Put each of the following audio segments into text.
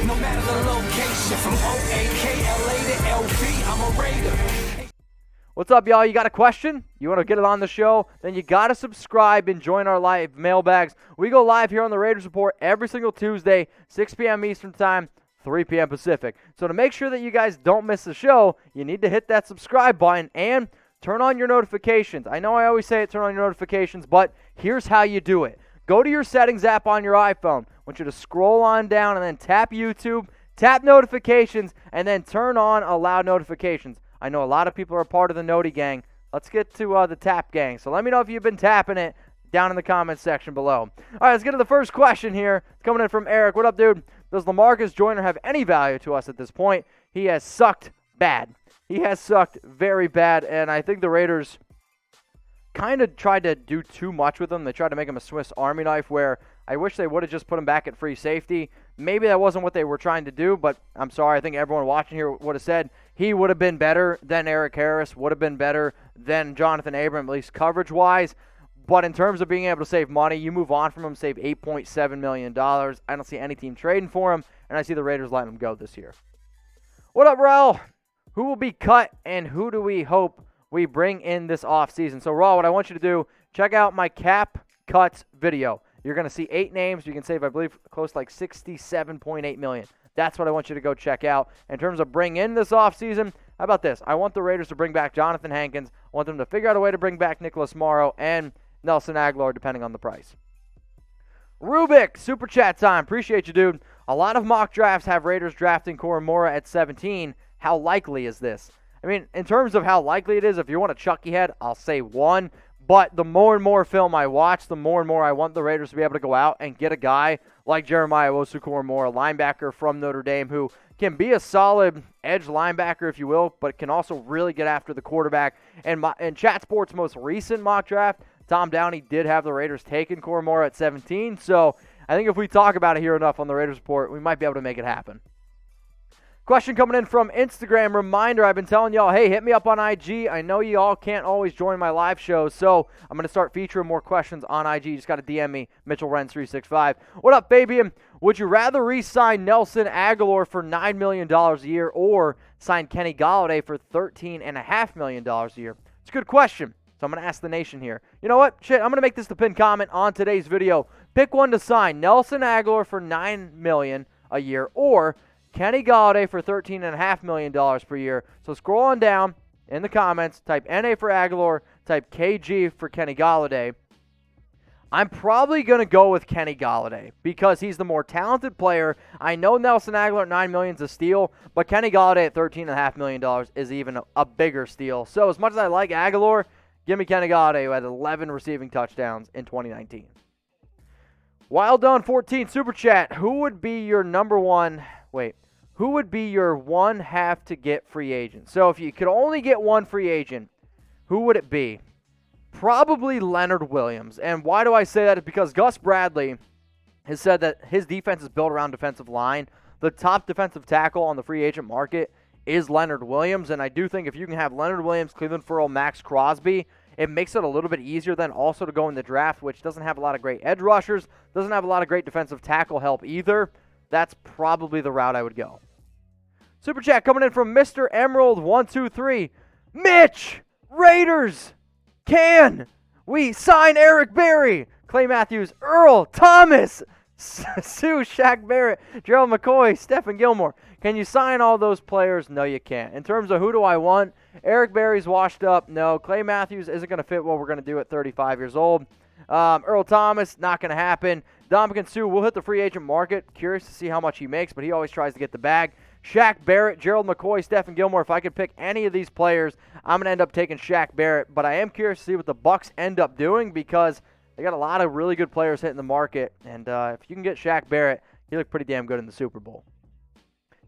no matter the location. From O-A-K-L-A to L-V, I'm a Raider. What's up, y'all? You got a question? You want to get it on the show? Then you got to subscribe and join our live mailbags. We go live here on the Raiders Report every single Tuesday, 6 p.m. Eastern Time, 3 p.m. Pacific. So to make sure that you guys don't miss the show, you need to hit that subscribe button and turn on your notifications. I know I always say it, turn on your notifications, but here's how you do it. Go to your settings app on your iPhone. I want you to scroll on down and then tap YouTube, tap notifications, and then turn on allow notifications. I know a lot of people are part of the Noti gang. Let's get to the tap gang. So let me know if you've been tapping it down in the comments section below. All right, let's get to the first question here. It's coming in from Eric. What up, dude? Does Lamarcus Joyner have any value to us at this point? He has sucked bad. He has sucked very bad, and I think the Raiders kind of tried to do too much with him. They tried to make him a Swiss Army knife where I wish they would have just put him back at free safety. Maybe that wasn't what they were trying to do, but I'm sorry. I think everyone watching here would have said he would have been better than Eric Harris, would have been better than Jonathan Abram, at least coverage-wise. But in terms of being able to save money, you move on from him, save $8.7 million. I don't see any team trading for him, and I see the Raiders letting him go this year. What up, Raul? Who will be cut, and who do we hope we bring in this offseason? So, Raul, what I want you to do, check out my cap cuts video. You're going to see 8 names. You can save, I believe, close to like $67.8 million. That's what I want you to go check out. In terms of bring in this offseason, how about this? I want the Raiders to bring back Jonathan Hankins. I want them to figure out a way to bring back Nicholas Morrow and Nelson Agholor, depending on the price. Rubik, Super Chat time. Appreciate you, dude. A lot of mock drafts have Raiders drafting Koramoah at 17. How likely is this? I mean, in terms of how likely it is, if you want a Chucky head, I'll say 1. But the more and more film I watch, the more and more I want the Raiders to be able to go out and get a guy like Jeremiah Owusu Koramoah, a linebacker from Notre Dame who can be a solid edge linebacker, if you will, but can also really get after the quarterback. And in Chat Sports' most recent mock draft, Tom Downey did have the Raiders taking Koramoah at 17. So I think if we talk about it here enough on the Raiders Report, we might be able to make it happen. Question coming in from Instagram. Reminder, I've been telling y'all, hey, hit me up on IG. I know y'all can't always join my live shows, so I'm going to start featuring more questions on IG. You just got to DM me, Mitchell Renz 365. What up, Fabian? Would you rather re-sign Nelson Agholor for $9 million a year or sign Kenny Golladay for $13.5 million a year? It's a good question, so I'm going to ask the nation here. You know what? Shit, I'm going to make this the pinned comment on today's video. Pick one to sign, Nelson Agholor for $9 million a year or Kenny Golladay for $13.5 million per year. So scroll on down in the comments, type NA for Agholor, type KG for Kenny Golladay. I'm probably going to go with Kenny Golladay because he's the more talented player. I know Nelson Agholor at $9 million is a steal, but Kenny Golladay at $13.5 million is even a bigger steal. So as much as I like Agholor, give me Kenny Golladay who had 11 receiving touchdowns in 2019. Wild Done 14 Super Chat. Who would be your Who would be your one have to get free agent? So if you could only get one free agent, who would it be? Probably Leonard Williams. And why do I say that? It's because Gus Bradley has said that his defense is built around defensive line. The top defensive tackle on the free agent market is Leonard Williams. And I do think if you can have Leonard Williams, Cleveland Ferrell, Max Crosby, it makes it a little bit easier then also to go in the draft, which doesn't have a lot of great edge rushers, doesn't have a lot of great defensive tackle help either. That's probably the route I would go. Super Chat coming in from Mr. Emerald 123. Mitch, Raiders, can we sign Eric Berry, Clay Matthews, Earl Thomas, Sue, Shaq Barrett, Gerald McCoy, Stephen Gilmore? Can you sign all those players? No, you can't. In terms of who do I want, Eric Berry's washed up. No, Clay Matthews isn't going to fit what we're going to do at 35 years old. Earl Thomas, not going to happen. Dominican Sue will hit the free agent market. Curious to see how much he makes, but he always tries to get the bag. Shaq Barrett, Gerald McCoy, Stephen Gilmore. If I could pick any of these players, I'm going to end up taking Shaq Barrett. But I am curious to see what the Bucs end up doing because they got a lot of really good players hitting the market. And if you can get Shaq Barrett, he looked pretty damn good in the Super Bowl.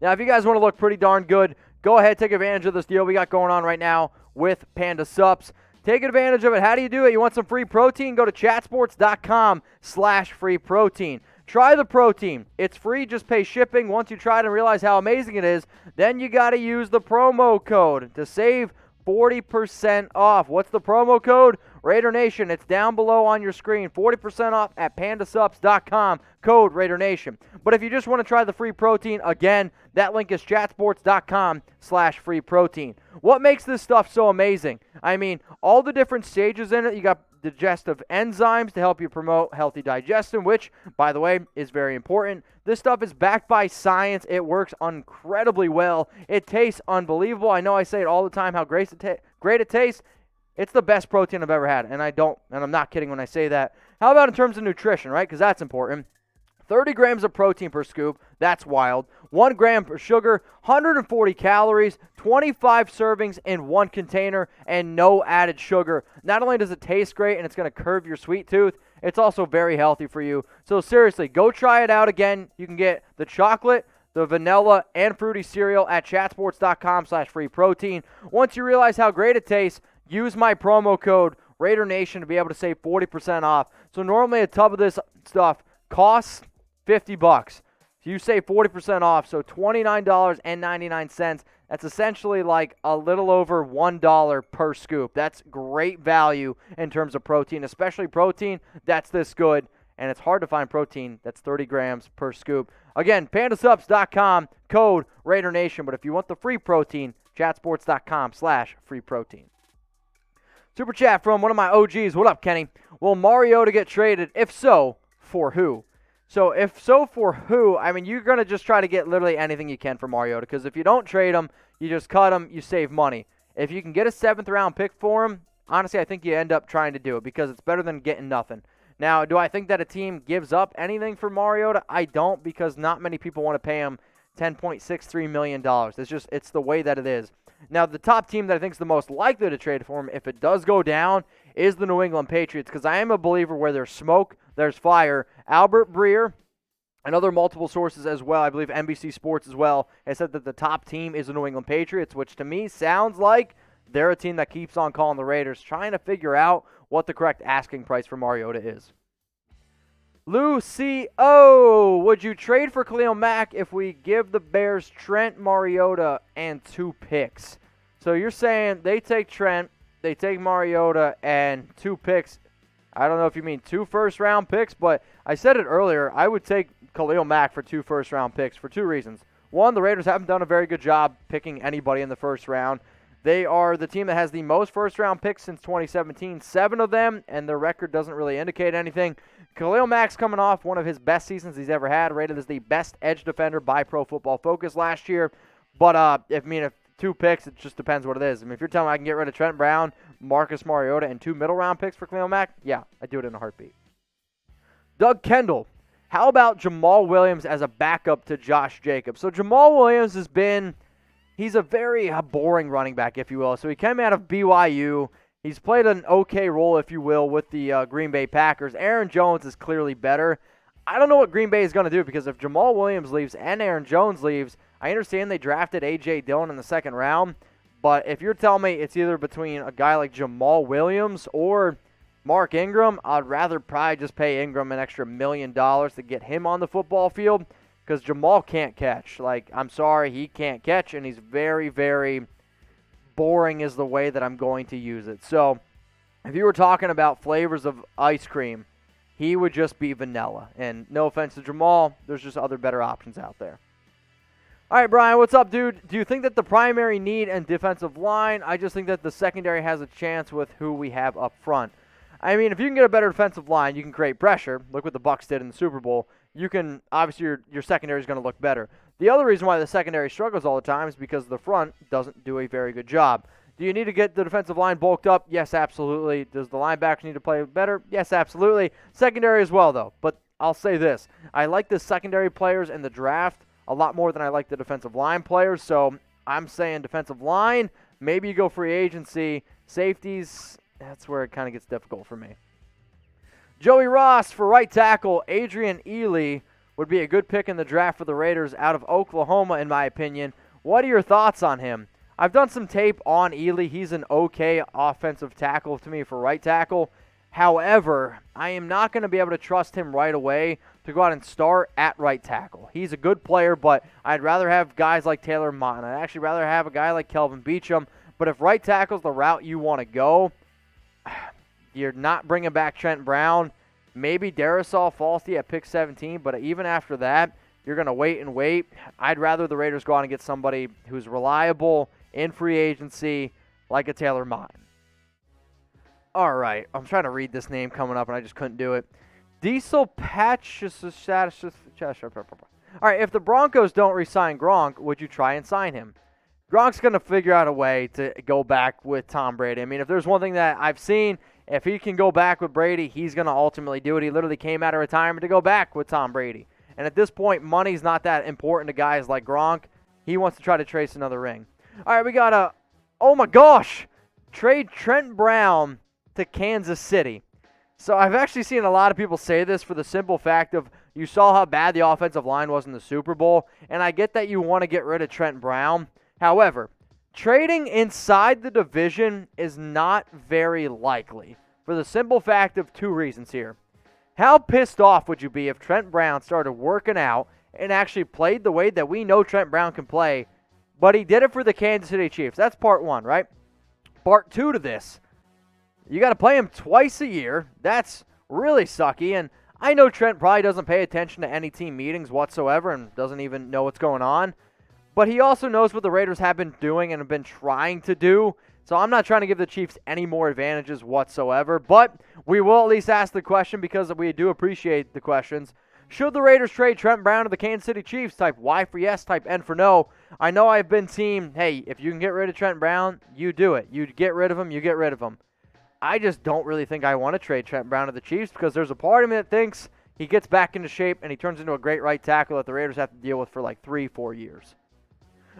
Now, if you guys want to look pretty darn good, go ahead, take advantage of this deal we got going on right now with Panda Supps. Take advantage of it. How do you do it? You want some free protein? Go to chatsports.com/free protein. Try the protein. It's free. Just pay shipping. Once you try it and realize how amazing it is, then you got to use the promo code to save 40% off. What's the promo code? Raider Nation, it's down below on your screen. 40% off at pandasupps.com, code Raider Nation. But if you just want to try the free protein, again, that link is chatsports.com/free protein. What makes this stuff so amazing? I mean, all the different stages in it. You got digestive enzymes to help you promote healthy digestion, which, by the way, is very important. This stuff is backed by science. It works incredibly well. It tastes unbelievable. I know I say it all the time how great it tastes. It's the best protein I've ever had, and I'm not kidding when I say that. How about in terms of nutrition, right? Because that's important. 30 grams of protein per scoop. That's wild. 1 gram per sugar, 140 calories, 25 servings in one container, and no added sugar. Not only does it taste great and it's going to curve your sweet tooth, it's also very healthy for you. So seriously, go try it out again. You can get the chocolate, the vanilla, and fruity cereal at chatsports.com/free protein. Once you realize how great it tastes, use my promo code Raider Nation to be able to save 40% off. So normally a tub of this stuff costs $50. You save 40% off, so $29.99. That's essentially like a little over $1 per scoop. That's great value in terms of protein, especially protein that's this good. And it's hard to find protein that's 30 grams per scoop. Again, pandasupps.com, code Raider Nation. But if you want the free protein, chatsports.com/free protein. Super chat from one of my OGs. What up, Kenny? Will Mariota get traded? If so, for who? So, if so, for who? I mean, you're going to just try to get literally anything you can for Mariota, because if you don't trade him, you just cut him, you save money. If you can get a 7th-round pick for him, honestly, I think you end up trying to do it, because it's better than getting nothing. Now, do I think that a team gives up anything for Mariota? I don't, because not many people want to pay him $10.63 million. It's the way that it is. Now, the top team that I think is the most likely to trade for him, if it does go down, is the New England Patriots, because I am a believer where there's smoke, there's fire. Albert Breer and other multiple sources as well, I believe NBC Sports as well, has said that the top team is the New England Patriots, which to me sounds like they're a team that keeps on calling the Raiders, trying to figure out what the correct asking price for Mariota is. Lucio, would you trade for Khalil Mack if we give the Bears Trent, Mariota, and 2 picks? So you're saying they take Trent, they take Mariota, and 2 picks. I don't know if you mean 2 first-round picks, but I said it earlier. I would take Khalil Mack for 2 first-round picks for 2 reasons. One, the Raiders haven't done a very good job picking anybody in the first round. They are the team that has the most first-round picks since 2017, 7 of them, and their record doesn't really indicate anything. Khalil Mack's coming off one of his best seasons he's ever had, rated as the best edge defender by Pro Football Focus last year. But if 2 picks, it just depends what it is. I mean, if you're telling me I can get rid of Trent Brown, Marcus Mariota, and 2 middle-round picks for Khalil Mack, yeah, I'd do it in a heartbeat. Doug Kendall, how about Jamaal Williams as a backup to Josh Jacobs? So Jamaal Williams he's a very boring running back, if you will. So he came out of BYU. He's played an okay role, if you will, with the Green Bay Packers. Aaron Jones is clearly better. I don't know what Green Bay is going to do, because if Jamaal Williams leaves and Aaron Jones leaves, I understand they drafted A.J. Dillon in the 2nd round, but if you're telling me it's either between a guy like Jamaal Williams or Mark Ingram, I'd rather probably just pay Ingram an extra $1 million to get him on the football field, because Jamaal can't catch. I'm sorry, he can't catch, and he's very, very boring is the way that I'm going to use it. So if you were talking about flavors of ice cream, he would just be vanilla. And no offense to Jamaal, there's just other better options out there. All right, Brian, what's up, dude? Do you think that the primary need and defensive line? I just think that the secondary has a chance with who we have up front. I mean, if you can get a better defensive line, you can create pressure. Look what the Bucs did in the Super Bowl. You can, obviously, your secondary is going to look better. The other reason why the secondary struggles all the time is because the front doesn't do a very good job. Do you need to get the defensive line bulked up? Yes, absolutely. Does the linebackers need to play better? Yes, absolutely. Secondary as well, though. But I'll say this. I like the secondary players in the draft a lot more than I like the defensive line players. So I'm saying defensive line, maybe you go free agency. Safeties, that's where it kind of gets difficult for me. Joey Ross for right tackle. Adrian Ealy would be a good pick in the draft for the Raiders out of Oklahoma, in my opinion. What are your thoughts on him? I've done some tape on Ealy. He's an okay offensive tackle to me for right tackle. However, I am not going to be able to trust him right away to go out and start at right tackle. He's a good player, but I'd rather have guys like Taylor Mott. I'd actually rather have a guy like Kelvin Beachum. But if right tackle's the route you want to go, You're not bringing back Trent Brown. Maybe Darrisaw Falsey at pick 17, but even after that, you're going to wait and wait. I'd rather the Raiders go out and get somebody who's reliable in free agency, like a Taylor Mott. All right, I'm trying to read this name coming up, and I just couldn't do it. Diesel Patch. All right, if the Broncos don't re-sign Gronk, would you try and sign him? Gronk's going to figure out a way to go back with Tom Brady. I mean, if there's one thing that I've seen, if he can go back with Brady, he's going to ultimately do it. He literally came out of retirement to go back with Tom Brady. And at this point, money's not that important to guys like Gronk. He wants to try to trace another ring. All right, we got oh my gosh, trade Trent Brown to Kansas City. So I've actually seen a lot of people say this for the simple fact of you saw how bad the offensive line was in the Super Bowl, and I get that you want to get rid of Trent Brown. However, trading inside the division is not very likely for the simple fact of two reasons here. How pissed off would you be if Trent Brown started working out and actually played the way that we know Trent Brown can play, but he did it for the Kansas City Chiefs? That's part one, right? Part two to this, you got to play him twice a year. That's really sucky, and I know Trent probably doesn't pay attention to any team meetings whatsoever and doesn't even know what's going on, but he also knows what the Raiders have been doing and have been trying to do. So I'm not trying to give the Chiefs any more advantages whatsoever, but we will at least ask the question because we do appreciate the questions. Should the Raiders trade Trent Brown to the Kansas City Chiefs? Type Y for yes, type N for no. I know I've been team, hey, if you can get rid of Trent Brown, you do it. You get rid of him, you get rid of him. I just don't really think I want to trade Trent Brown to the Chiefs because there's a part of me that thinks he gets back into shape and he turns into a great right tackle that the Raiders have to deal with for like 3-4 years.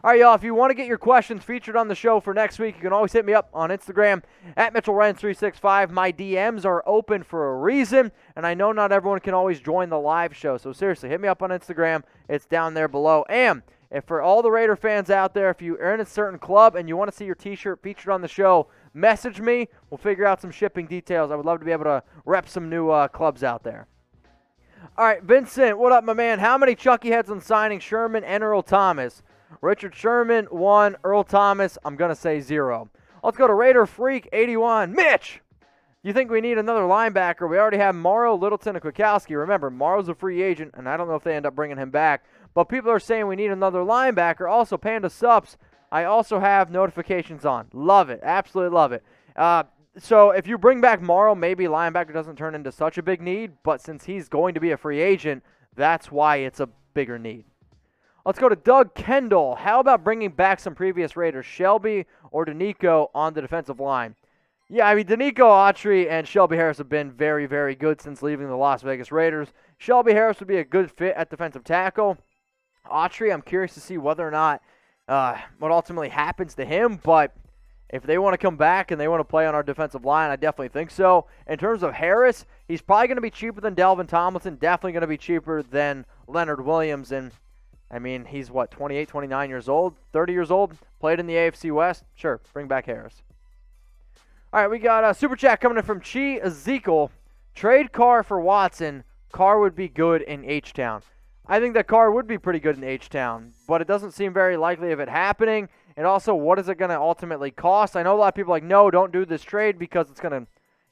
All right, y'all, if you want to get your questions featured on the show for next week, you can always hit me up on Instagram at Mitchell Renz 365. My DMs are open for a reason, and I know not everyone can always join the live show. So seriously, hit me up on Instagram. It's down there below. And if for all the Raider fans out there, if you are in a certain club and you want to see your T-shirt featured on the show, message me. We'll figure out some shipping details. I would love to be able to rep some new clubs out there. All right, Vincent, what up, my man? How many Chucky heads on signing Sherman and Earl Thomas? Richard Sherman, 1. Earl Thomas, I'm going to say 0. Let's go to Raider Freak, 81. Mitch, you think we need another linebacker? We already have Morrow, Littleton, and Kwiatkowski. Remember, Morrow's a free agent, and I don't know if they end up bringing him back. But people are saying we need another linebacker. Also, Panda Supps, I also have notifications on. Love it. Absolutely love it. So if you bring back Morrow, maybe linebacker doesn't turn into such a big need. But since he's going to be a free agent, that's why it's a bigger need. Let's go to Doug Kendall. How about bringing back some previous Raiders, Shelby or Danico on the defensive line? Yeah, I mean, Danico Autry and Shelby Harris have been very, very good since leaving the Las Vegas Raiders. Shelby Harris would be a good fit at defensive tackle. Autry, I'm curious to see whether or not what ultimately happens to him, but if they want to come back and they want to play on our defensive line, I definitely think so. In terms of Harris, he's probably going to be cheaper than Delvin Tomlinson, definitely going to be cheaper than Leonard Williams, and I mean, he's, 28, 29 years old, 30 years old, played in the AFC West. Sure, bring back Harris. All right, we got a super chat coming in from Chizekiel. Trade Carr for Watson. Carr would be good in H-Town. I think that Carr would be pretty good in H-Town, but it doesn't seem very likely of it happening. And also, what is it going to ultimately cost? I know a lot of people are like, no, don't do this trade because it's going to,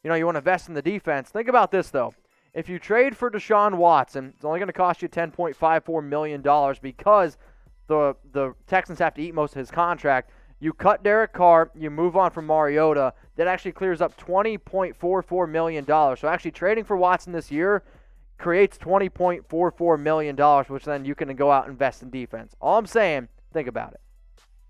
you want to invest in the defense. Think about this, though. If you trade for Deshaun Watson, it's only going to cost you $10.54 million because the Texans have to eat most of his contract. You cut Derek Carr, you move on from Mariota. That actually clears up $20.44 million. So actually trading for Watson this year creates $20.44 million, which then you can go out and invest in defense. All I'm saying, think about it.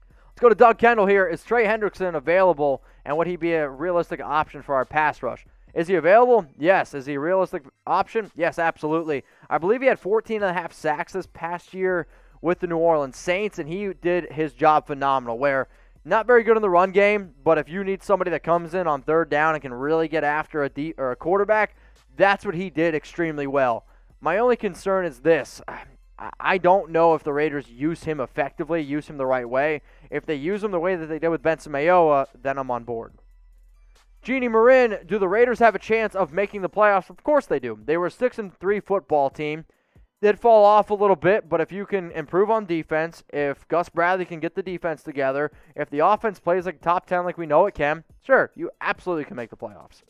Let's go to Doug Kendall here. Is Trey Hendrickson available, and would he be a realistic option for our pass rush? Is he available? Yes. Is he a realistic option? Yes, absolutely. I believe he had 14.5 sacks this past year with the New Orleans Saints, and he did his job phenomenal, where not very good in the run game, but if you need somebody that comes in on third down and can really get after a quarterback, that's what he did extremely well. My only concern is this. I don't know if the Raiders use him effectively, use him the right way. If they use him the way that they did with Benson Mayowa, then I'm on board. Jeannie Marin, do the Raiders have a chance of making the playoffs? Of course they do. They were a 6-3 football team. Did fall off a little bit, but if you can improve on defense, if Gus Bradley can get the defense together, if the offense plays like top 10 like we know it can, sure, you absolutely can make the playoffs.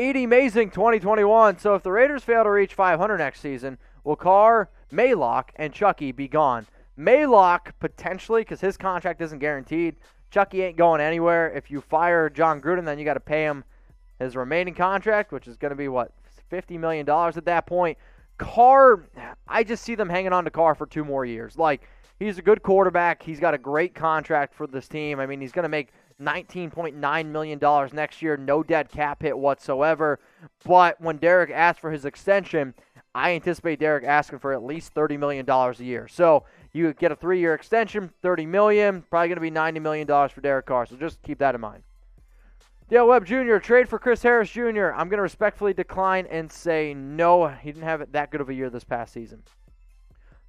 Edie Mazing 2021. So if the Raiders fail to reach 500 next season, will Carr, Maylock, and Chucky be gone? Maylock, potentially, because his contract isn't guaranteed. Chucky ain't going anywhere. If you fire John Gruden, then you got to pay him his remaining contract, which is going to be, what, $50 million at that point. Carr, I just see them hanging on to Carr for 2 more years. Like, he's a good quarterback. He's got a great contract for this team. I mean, he's going to make $19.9 million next year, no dead cap hit whatsoever. But when Derek asked for his extension, I anticipate Derek asking for at least $30 million a year. So you get a 3-year extension, $30 million, probably going to be $90 million for Derek Carr. So just keep that in mind. Dale Webb Jr., trade for Chris Harris Jr. I'm going to respectfully decline and say no. He didn't have that good of a year this past season.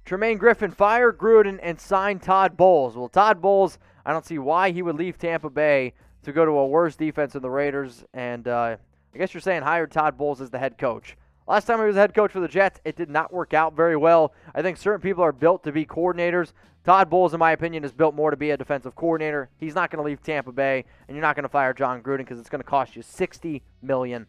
Tremaine Griffin, fire Gruden and sign Todd Bowles. Well, Todd Bowles, I don't see why he would leave Tampa Bay to go to a worse defense than the Raiders. And I guess you're saying hire Todd Bowles as the head coach. Last time he was the head coach for the Jets, it did not work out very well. I think certain people are built to be coordinators. Todd Bowles, in my opinion, is built more to be a defensive coordinator. He's not going to leave Tampa Bay, and you're not going to fire John Gruden because it's going to cost you $60 million.